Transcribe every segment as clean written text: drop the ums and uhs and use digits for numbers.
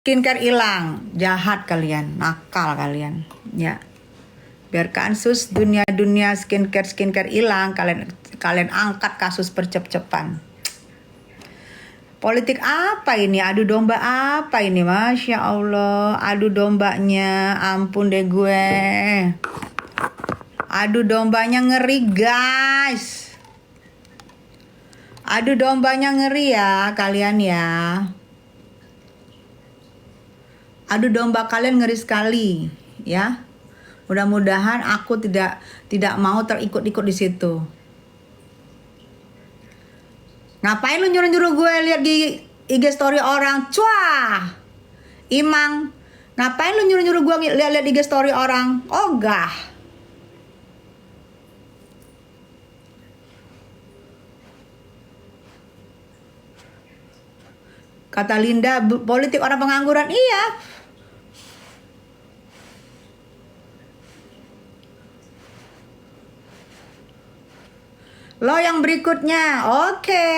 skincare hilang. Jahat kalian, nakal kalian. Ya. Biarkan sus dunia skincare hilang, kalian angkat kasus percep-cepan. Politik apa ini? Adu domba apa ini? Masya Allah, adu dombanya, ampun deh gue. Adu dombanya ngeri guys. Adu dombanya ngeri ya kalian ya. Adu domba kalian ngeri sekali ya. Mudah-mudahan aku tidak mau terikut-ikut di situ. Ngapain lu nyuruh-nyuruh gue lihat di IG story orang? Cuah. Imang, ngapain lu nyuruh-nyuruh gue lihat IG story orang? Ogah. Kata Linda, politik orang pengangguran. Iya. Lo yang berikutnya, oke.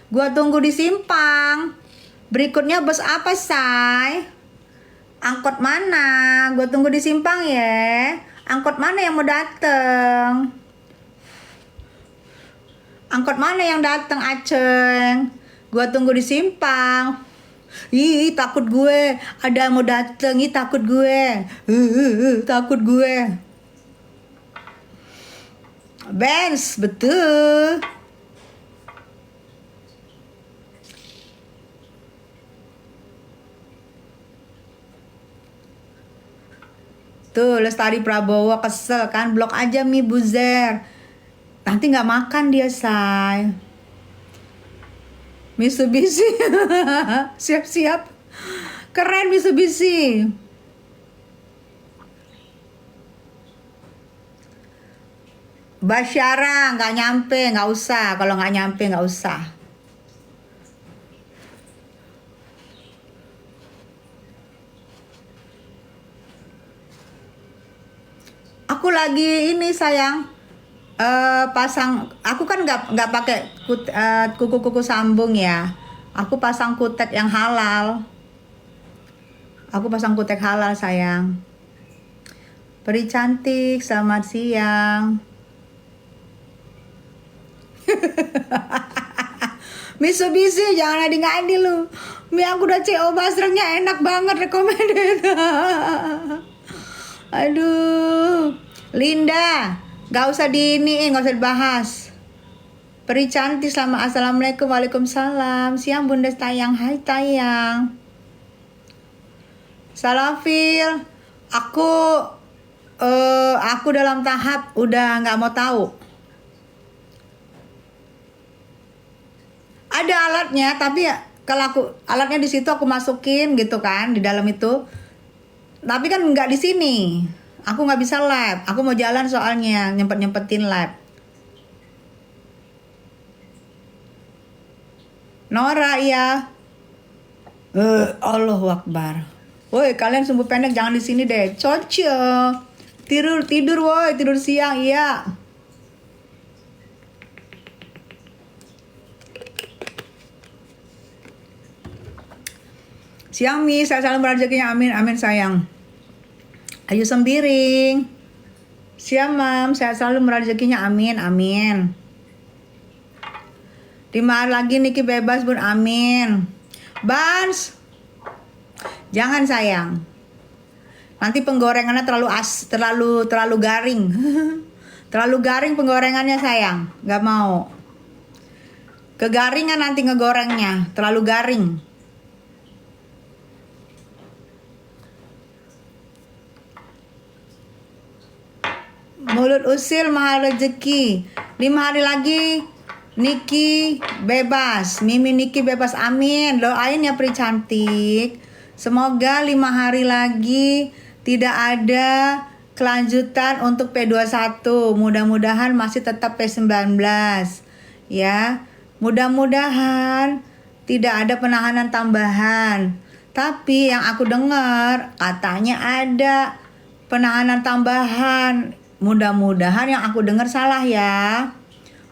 Gua tunggu di simpang. Berikutnya bus apa, say? Angkot mana? Gua tunggu di simpang ya. Angkot mana yang mau dateng? Angkot mana yang dateng, Aceng? Gua tunggu di simpang. Ih, takut gue. Ada yang mau dateng, ih takut gue. Takut gue. Benz, betul. Tuh, Lestari Prabowo kesel kan, blok aja Mi Buzer. Nanti nggak makan dia, say. Mitsubishi, siap-siap. Keren Mitsubishi. Basyara nggak nyampe, nggak usah. Kalau nggak nyampe nggak usah. Aku lagi ini sayang. Pasang, aku kan nggak pakai kuku sambung ya. Aku pasang kutek yang halal. Aku pasang kutek halal sayang. Peri cantik, selamat siang. Mitsubishi, jangan adi-ngadi lu. Mi aku udah CO basrengnya enak banget, recommended. Aduh, Linda. Gak usah gak usah dibahas. Peri cantik, selamat assalamualaikum, waalaikumsalam. Siang bunda tayang, hai tayang. Salafil, aku dalam tahap udah nggak mau tahu. Ada alatnya, tapi ya kalau alatnya di situ aku masukin gitu kan di dalam itu. Tapi kan nggak di sini. Aku nggak bisa live. Aku mau jalan soalnya nyempetin live. Nora ya. Allahu Akbar. Woi kalian sumbu pendek jangan di sini deh. Cocok. Tidur woi, tidur siang iya. Siang Mi, saya salam rezekinya, amin amin sayang. Ayo sembiring. Siap mam, saya selalu merezekinya, amin amin. 5 hari lagi Niki bebas bun, amin. Bans, jangan sayang. Nanti penggorengannya terlalu garing. Terlalu garing penggorengannya sayang, nggak mau. Kegaringan nanti ngegorengnya, terlalu garing. Mulut usil mahal rezeki. 5 hari lagi Niki bebas. Mimi Niki bebas, amin. Doain ya Pri cantik. Semoga 5 hari lagi tidak ada kelanjutan untuk P21. Mudah-mudahan masih tetap P19. Ya. Mudah-mudahan tidak ada penahanan tambahan. Tapi yang aku dengar katanya ada penahanan tambahan. Mudah-mudahan yang aku dengar salah ya.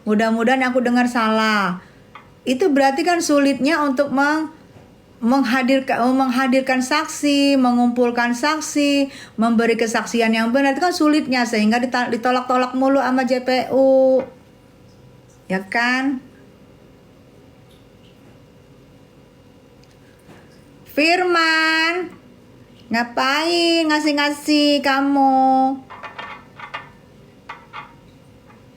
Mudah-mudahan yang aku dengar salah. Itu berarti kan sulitnya untuk menghadirkan saksi, mengumpulkan saksi, memberi kesaksian yang benar itu kan sulitnya, sehingga ditolak-tolak mulu sama JPU, ya kan? Firman, ngapain ngasih-ngasih kamu?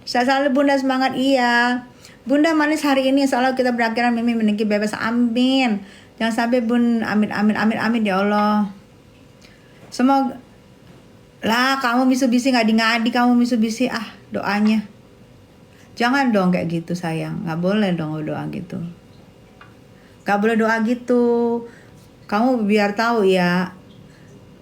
Saya selalu Bunda semangat, iya. Bunda manis hari ini, soalnya kita berakhiran Mimi Niki bebas, amin. Jangan sampai Bun, amin amin amin amin ya Allah. Semoga lah kamu Mitsubishi ngadi-ngadi, kamu Mitsubishi doanya. Jangan dong kayak gitu sayang, nggak boleh dong doa gitu. Nggak boleh doa gitu. Kamu biar tahu ya,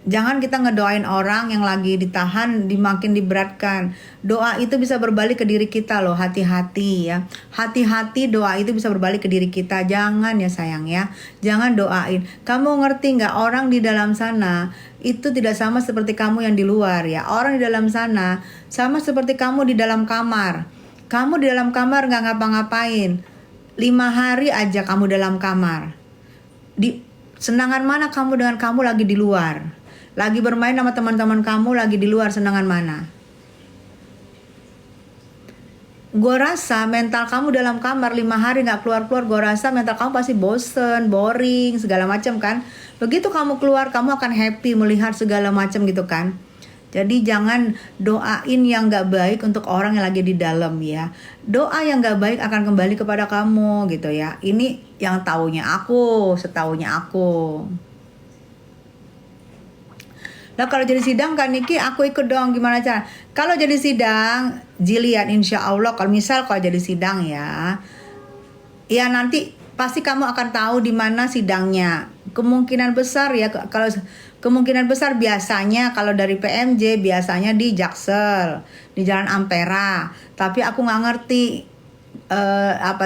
jangan kita ngedoain orang yang lagi ditahan, makin diberatkan. Doa itu bisa berbalik ke diri kita loh, hati-hati ya. Hati-hati doa itu bisa berbalik ke diri kita. Jangan ya sayang ya, jangan doain. Kamu ngerti nggak, orang di dalam sana itu tidak sama seperti kamu yang di luar ya. Orang di dalam sana sama seperti kamu di dalam kamar. Kamu di dalam kamar nggak ngapa-ngapain. 5 hari aja kamu dalam kamar. Senangan mana kamu dengan kamu lagi di luar? Lagi bermain sama teman-teman kamu, lagi di luar, senangan mana? Gue rasa mental kamu dalam kamar 5 hari gak keluar-keluar, gue rasa mental kamu pasti bosen, boring, segala macam kan. Begitu kamu keluar, kamu akan happy melihat segala macam gitu kan. Jadi jangan doain yang gak baik untuk orang yang lagi di dalam ya. Doa yang gak baik akan kembali kepada kamu gitu ya. Ini yang taunya aku, setaunya aku. Nah kalau jadi sidang kan Niki, aku ikut dong, gimana cara? Kalau jadi sidang, Jilian insya Allah kalau jadi sidang ya nanti pasti kamu akan tahu di mana sidangnya. Kemungkinan besar ya, kalau kemungkinan besar biasanya kalau dari PMJ biasanya di Jaksel, di Jalan Ampera. Tapi aku nggak ngerti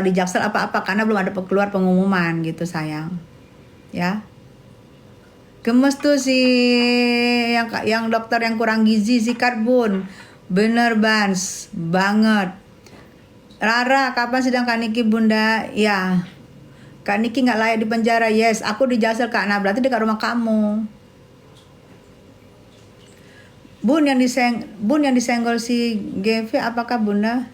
di Jaksel apa karena belum ada keluar pengumuman gitu sayang, ya. Gemes tuh yang dokter yang kurang gizi sikat Bun. Bener Bans, banget. Rara, kapan sidang Kak Niki Bunda? Ya, Kak Niki gak layak di penjara. Yes, aku di Jaksel Kak. Nah berarti dekat rumah kamu. Bun yang disenggol si GV apakah Bunda?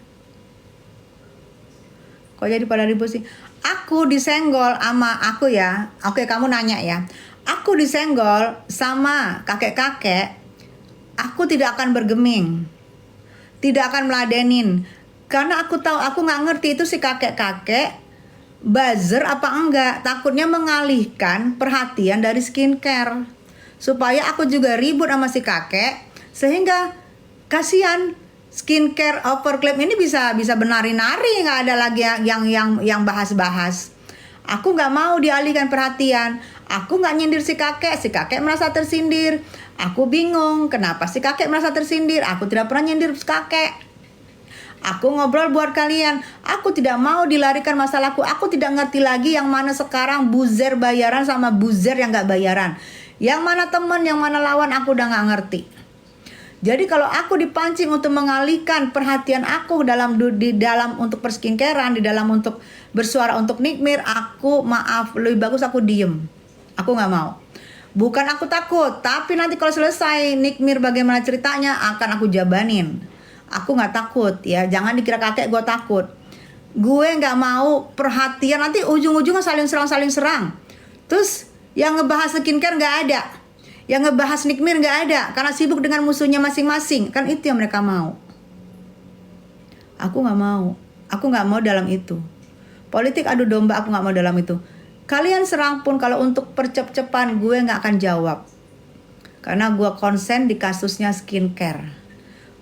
Kok jadi pada ribut sih? Aku disenggol sama aku ya. Oke, kamu nanya ya. Aku disenggol sama kakek-kakek, aku tidak akan bergeming, tidak akan meladenin, karena aku tahu, aku nggak ngerti itu si kakek-kakek buzzer apa enggak, takutnya mengalihkan perhatian dari skincare, supaya aku juga ribut sama si kakek, sehingga kasihan skincare overclaim ini bisa benari-nari, nggak ada lagi yang bahas-bahas. Aku nggak mau dialihkan perhatian. Aku nggak nyindir si kakek merasa tersindir. Aku bingung kenapa si kakek merasa tersindir. Aku tidak pernah nyindir si kakek. Aku ngobrol buat kalian. Aku tidak mau dilarikan masalahku. Aku tidak ngerti lagi yang mana sekarang buzzer bayaran sama buzzer yang nggak bayaran. Yang mana teman, yang mana lawan, aku udah nggak ngerti. Jadi kalau aku dipancing untuk mengalihkan perhatian aku di dalam untuk perskincarean, di dalam untuk bersuara untuk Nikmir, aku maaf, lebih bagus aku diem. Aku nggak mau. Bukan aku takut, tapi nanti kalau selesai Nikmir bagaimana ceritanya akan aku jabanin. Aku nggak takut ya, jangan dikira kakek gue takut. Gue nggak mau perhatian nanti ujung-ujungnya saling serang. Terus yang ngebahas skincare nggak ada. Yang ngebahas Nikmir nggak ada karena sibuk dengan musuhnya masing-masing. Kan itu yang mereka mau. Aku nggak mau. Aku nggak mau dalam itu. Politik adu domba aku nggak mau dalam itu. Kalian serang pun kalau untuk percep-cepan gue nggak akan jawab. Karena gue konsen di kasusnya skincare.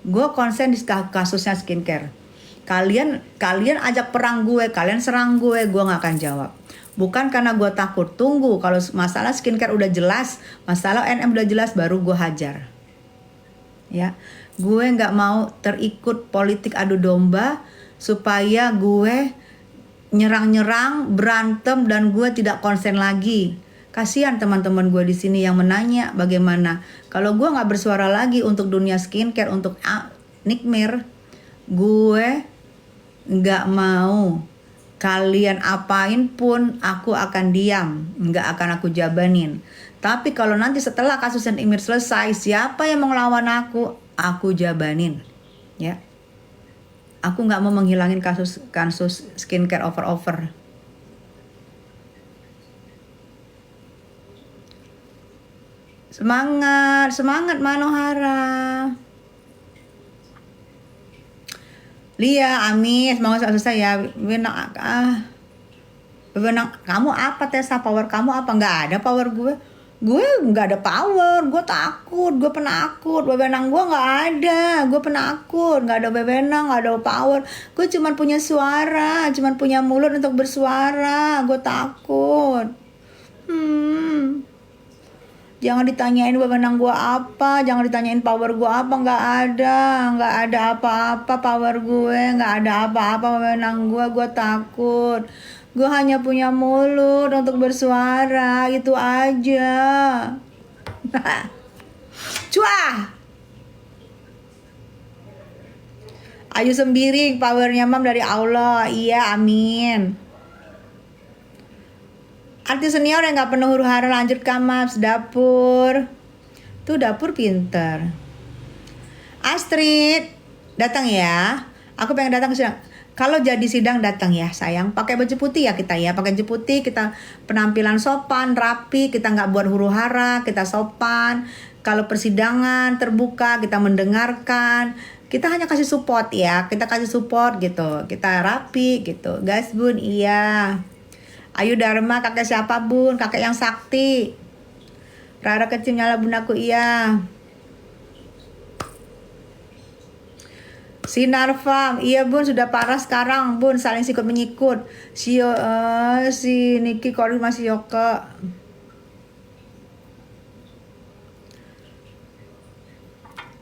Gue konsen di kasusnya skincare. Kalian ajak perang gue, kalian serang gue nggak akan jawab. Bukan karena gue takut, tunggu kalau masalah skincare udah jelas, masalah NM udah jelas baru gue hajar. Ya, gue nggak mau terikut politik adu domba supaya gue nyerang-nyerang, berantem dan gue tidak konsen lagi. Kasihan teman-teman gue di sini yang menanya bagaimana kalau gue nggak bersuara lagi untuk dunia skincare, untuk Nikmir, gue nggak mau Kalian apain pun aku akan diam, nggak akan aku jabanin. Tapi kalau nanti setelah kasus Emir selesai, siapa yang mau ngelawan aku jabanin. Ya, aku nggak mau menghilangin kasus skincare over. Semangat Manohara. Lia, Amis, mau selesai ya. Benang, kamu apa Tessa? Power kamu apa? Nggak ada power gue. Gue nggak ada power. Gue takut. Gue penakut. Bebenang gue nggak ada. Gue penakut. Nggak ada bebenang. Nggak ada power. Gue cuma punya suara. Cuma punya mulut untuk bersuara. Gue takut. Jangan ditanyain bebenang gue apa, jangan ditanyain power gue apa, nggak ada apa-apa power gue, nggak ada apa-apa bebenang gue takut. Gue hanya punya mulut untuk bersuara, itu aja. Cuah. Ayu Sembiring, powernya mam dari Allah, iya amin. Artis senior yang gak penuh huru hara, lanjut Kamaps, dapur. Tuh dapur pinter. Astrid, datang ya. Aku pengen datang ke sidang. Kalau jadi sidang datang ya sayang. Pakai baju putih ya kita ya. Pakai baju putih, kita penampilan sopan, rapi. Kita gak buat huru hara, kita sopan. Kalau persidangan terbuka, kita mendengarkan. Kita hanya kasih support ya. Kita kasih support gitu. Kita rapi gitu. Guys bun, iya. Ayu Dharma, kakek siapa bun? Kakek yang sakti. Rara kecil nyala bundaku, iya. Sinar Farm, iya bun, sudah parah sekarang bun, saling sikut menyikut. Si Niki Kori masih Yoke.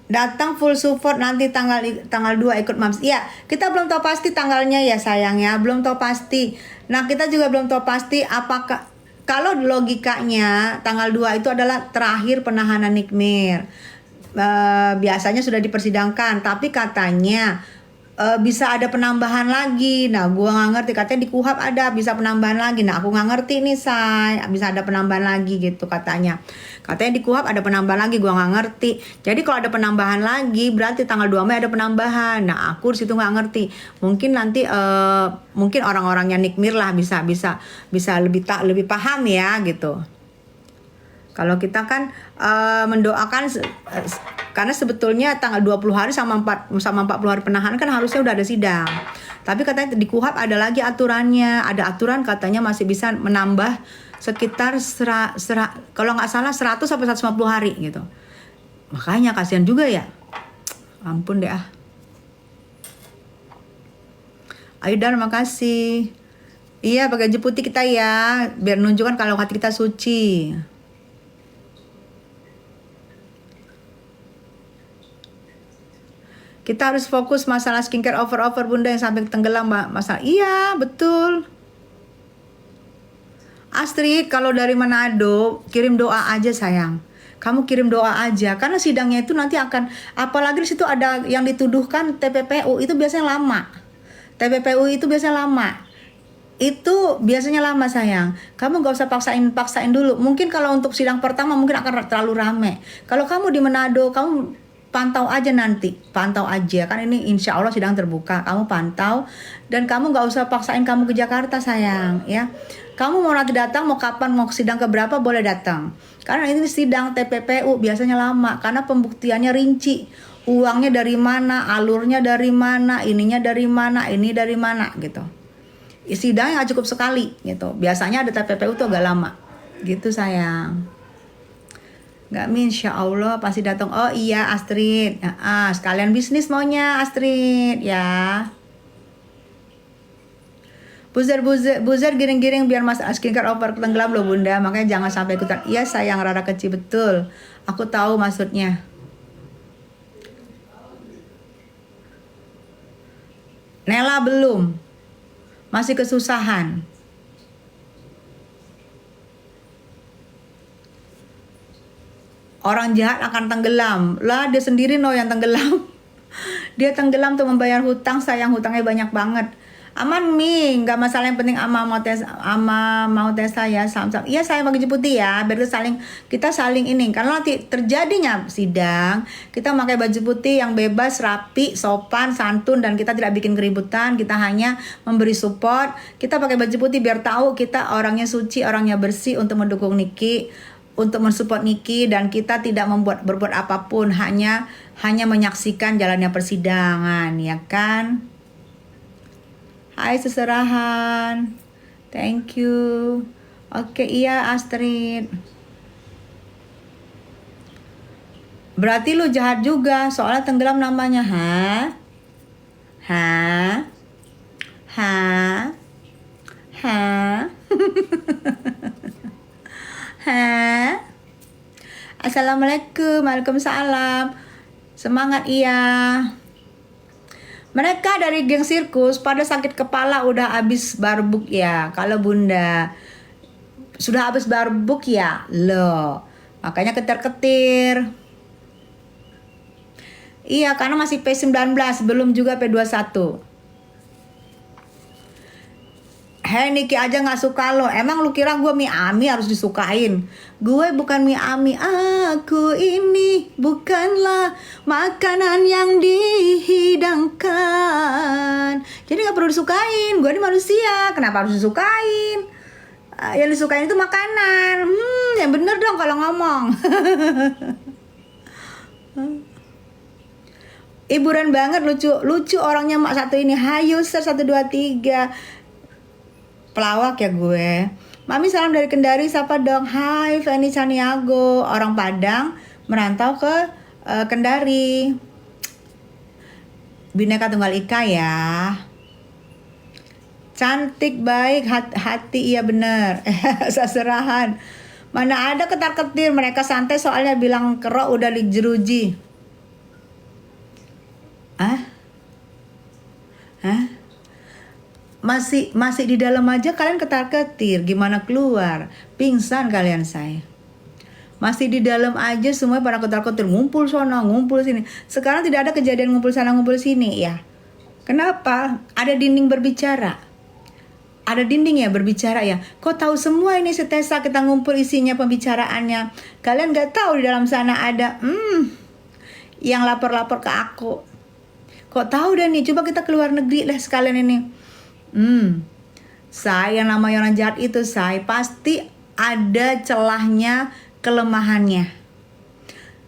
Datang full support nanti tanggal 2 ikut Mams. Iya, kita belum tahu pasti tanggalnya ya sayang ya, belum tahu pasti. Nah, kita juga belum tahu pasti apakah, kalau logikanya tanggal 2 itu adalah terakhir penahanan Nikmir. Biasanya sudah dipersidangkan, tapi katanya bisa ada penambahan lagi. Nah, gua nggak ngerti, katanya di KUHAP ada bisa penambahan lagi. Nah, aku nggak ngerti nih say, bisa ada penambahan lagi gitu katanya. Katanya di KUHAP ada penambahan lagi, gua nggak ngerti. Jadi kalau ada penambahan lagi, berarti tanggal 2 Mei ada penambahan. Nah, aku di situ nggak ngerti. Mungkin nanti mungkin orang-orangnya Nikmir lah bisa lebih paham ya gitu. Kalau kita kan mendoakan karena sebetulnya tanggal 20 hari sama 40 hari penahanan kan harusnya udah ada sidang. Tapi katanya di KUHAP ada lagi aturannya, ada aturan katanya masih bisa menambah sekitar kalau nggak salah 100 sampai 150 hari gitu. Makanya kasihan juga ya. Ampun deh ah. Ayo dan makasih. Iya, pakai baju putih kita ya, biar menunjukkan kalau hati kita suci. Kita harus fokus masalah skincare over bunda yang sampai tenggelam masalah. Iya betul. Astrid, kalau dari Manado kirim doa aja sayang. Kamu kirim doa aja karena sidangnya itu nanti akan, apalagi di situ ada yang dituduhkan TPPU, itu biasanya lama. TPPU itu biasanya lama. Itu biasanya lama sayang. Kamu gak usah paksain dulu. Mungkin kalau untuk sidang pertama mungkin akan terlalu rame. Kalau kamu di Manado, kamu pantau aja nanti, pantau aja kan ini insya Allah sidang terbuka, kamu pantau dan kamu nggak usah paksain kamu ke Jakarta sayang ya. Kamu mau nanti datang, mau kapan, mau sidang keberapa boleh datang, karena ini sidang TPPU biasanya lama karena pembuktiannya rinci, uangnya dari mana, alurnya dari mana, ininya dari mana, ini dari mana gitu. Sidangnya nggak cukup sekali gitu, biasanya ada TPPU tuh agak lama gitu sayang. Nggak insya Allah pasti datang. Oh iya Astrid, sekalian bisnis maunya Astrid ya. Buzzer giring-giring biar mas skincare over tenggelam loh bunda, makanya jangan sampai ikutan. Iya sayang Rara kecil betul, aku tahu maksudnya. Nela belum, masih kesusahan. Orang jahat akan tenggelam. Lah dia sendiri yang tenggelam. Dia tenggelam untuk membayar hutang, sayang hutangnya banyak banget. Aman Mi, nggak masalah, yang penting ama mau tes saya sama-sama. Iya saya pakai baju putih ya, biar kita saling ini. Karena nanti terjadinya sidang, kita pakai baju putih yang bebas, rapi, sopan, santun, dan kita tidak bikin keributan. Kita hanya memberi support. Kita pakai baju putih biar tahu kita orangnya suci, orangnya bersih untuk mendukung Niki, untuk mensupport Niki, dan kita tidak berbuat apapun, hanya menyaksikan jalannya persidangan, ya kan? Hai seserahan, thank you. Oke, iya Astrid. Berarti lu jahat juga, soalnya tenggelam namanya, ha? Ha? Ha? Ha? Ha? Assalamualaikum, waalaikumsalam. Semangat iya. Mereka dari geng sirkus pada sakit kepala udah habis barbuk ya. Kalau Bunda sudah habis barbuk ya, loh. Makanya ketir-ketir. Iya, karena masih P19, belum juga P21. Hei Niki aja gak suka lo. Emang lu kira gue mie ami harus disukain? Gue bukan mie ami. Aku ini bukanlah makanan yang dihidangkan. Jadi gak perlu disukain. Gue ini manusia, kenapa harus disukain? Yang disukain itu makanan. Yang bener dong kalau ngomong. Hiburan banget, lucu orangnya mak satu ini. Hayu ser 1 2 3. Pelawak ya gue. Mami salam dari Kendari, siapa dong? Hai Feni Caniago, orang Padang merantau ke Kendari. Bineka Tunggal Ika ya. Cantik, baik, hati, iya bener. Seserahan. Mana ada ketar-ketir, mereka santai soalnya bilang kerok udah dijeruji. Hah? Masih di dalam aja kalian ketar-ketir, gimana keluar? Pingsan kalian saya. Masih di dalam aja semua pada ketar-ketir, ngumpul sana, ngumpul sini. Sekarang tidak ada kejadian ngumpul sana, ngumpul sini ya. Kenapa? Ada dinding berbicara. Ada dinding ya berbicara ya. Kok tahu semua ini setesa kita ngumpul isinya pembicaraannya. Kalian gak tahu di dalam sana ada yang lapor-lapor ke aku. Kok tahu deh nih, coba kita keluar negeri lah sekalian ini. Saya namanya orang jahat itu, saya pasti ada celahnya, kelemahannya.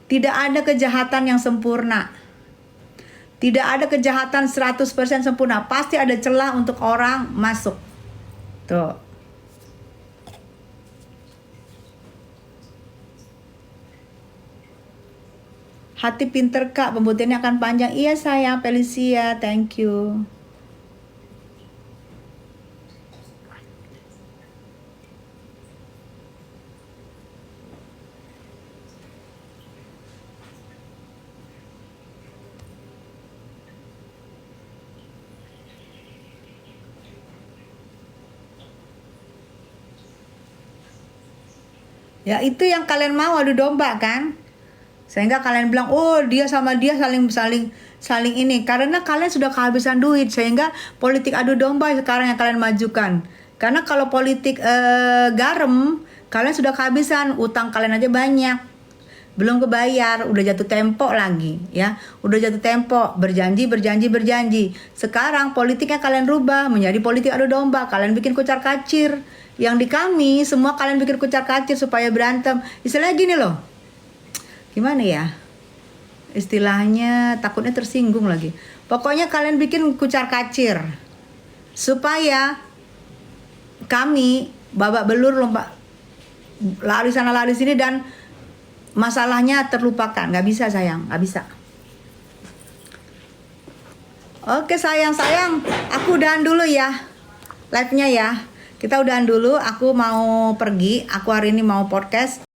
Tidak ada kejahatan yang sempurna. Tidak ada kejahatan 100% sempurna. Pasti ada celah untuk orang masuk. Tuh. Hati pinter kak, pembuktiannya akan panjang. Iya sayang, Felicia, thank you. Ya itu yang kalian mau, adu domba kan? Sehingga kalian bilang, oh dia sama dia saling ini. Karena kalian sudah kehabisan duit, sehingga politik adu domba sekarang yang kalian majukan. Karena kalau politik garam, kalian sudah kehabisan, utang kalian aja banyak, belum kebayar, udah jatuh tempo lagi ya. Udah jatuh tempo, berjanji. Sekarang politiknya kalian rubah menjadi politik adu domba. Kalian bikin kucar kacir. Yang di kami semua kalian bikin kucar kacir supaya berantem. Istilahnya gini loh, gimana ya istilahnya, takutnya tersinggung lagi. Pokoknya kalian bikin kucar kacir supaya kami babak belur, lompat lari sana lari sini, dan masalahnya terlupakan. Gak bisa sayang, gak bisa. Oke sayang, aku udahan dulu ya live-nya ya. Kita udahan dulu, aku mau pergi. Aku hari ini mau podcast.